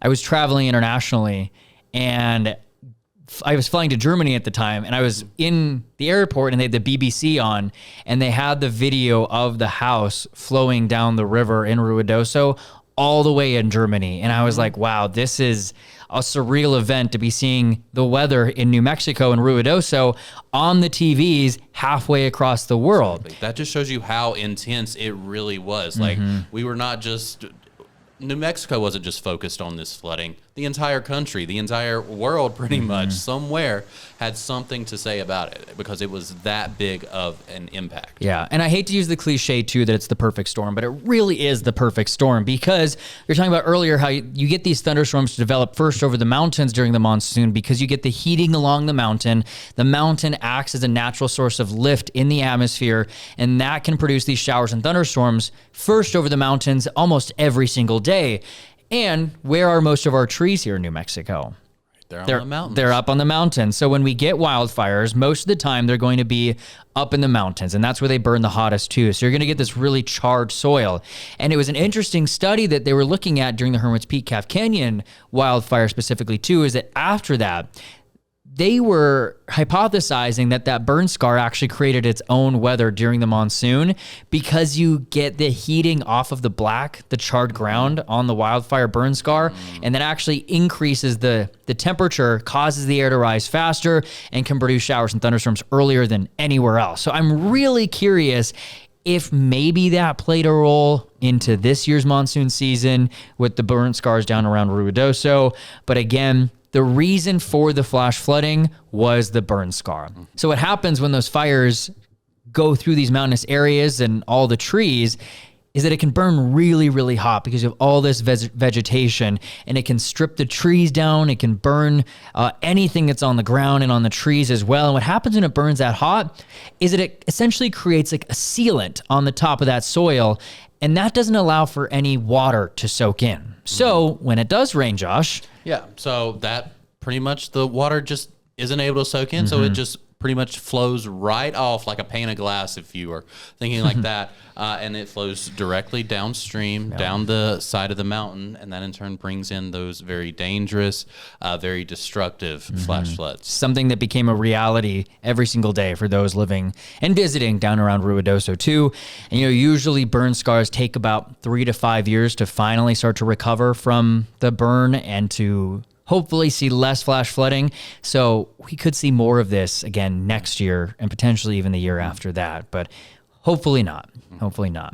I was traveling internationally, and I was flying to Germany at the time, and I was in the airport, and they had the BBC on, and they had the video of the house flowing down the river in Ruidoso all the way in Germany. And I was like, wow, this is a surreal event to be seeing the weather in New Mexico and Ruidoso on the TVs halfway across the world. That just shows you how intense it really was. Like, we were not just... New Mexico wasn't just focused on this flooding. The entire country, the entire world pretty much, somewhere had something to say about it because it was that big of an impact. Yeah, and I hate to use the cliche too that it's the perfect storm, but it really is the perfect storm because you're talking about earlier how you get these thunderstorms to develop first over the mountains during the monsoon because you get the heating along the mountain. The mountain acts as a natural source of lift in the atmosphere, and that can produce these showers and thunderstorms first over the mountains almost every single day. And where are most of our trees here in New Mexico? They're on the mountains. They're up on the mountains. So when we get wildfires, most of the time they're going to be up in the mountains, and that's where they burn the hottest too. So you're going to get this really charged soil. And it was an interesting study that they were looking at during the Hermit's Peak Calf Canyon wildfire specifically too, is that after that, they were hypothesizing that that burn scar actually created its own weather during the monsoon because you get the heating off of the charred ground on the wildfire burn scar, and that actually increases the temperature, causes the air to rise faster, and can produce showers and thunderstorms earlier than anywhere else. So I'm really curious if maybe that played a role into this year's monsoon season with the burn scars down around Ruidoso. But again, the reason for the flash flooding was the burn scar. So what happens when those fires go through these mountainous areas and all the trees is that it can burn really, really hot because you have all this vegetation, and it can strip the trees down. It can burn anything that's on the ground and on the trees as well. And what happens when it burns that hot is that it essentially creates like a sealant on the top of that soil, and that doesn't allow for any water to soak in. So when it does rain, Josh... Yeah, so that pretty much the water just isn't able to soak in, so it just pretty much flows right off like a pane of glass, if you were thinking like that, and it flows directly downstream, down the side of the mountain, and that in turn brings in those very dangerous, very destructive flash floods. Something that became a reality every single day for those living and visiting down around Ruidoso too. And usually burn scars take about 3 to 5 years to finally start to recover from the burn and to hopefully see less flash flooding. So we could see more of this again next year and potentially even the year after that, but hopefully not. Hopefully not.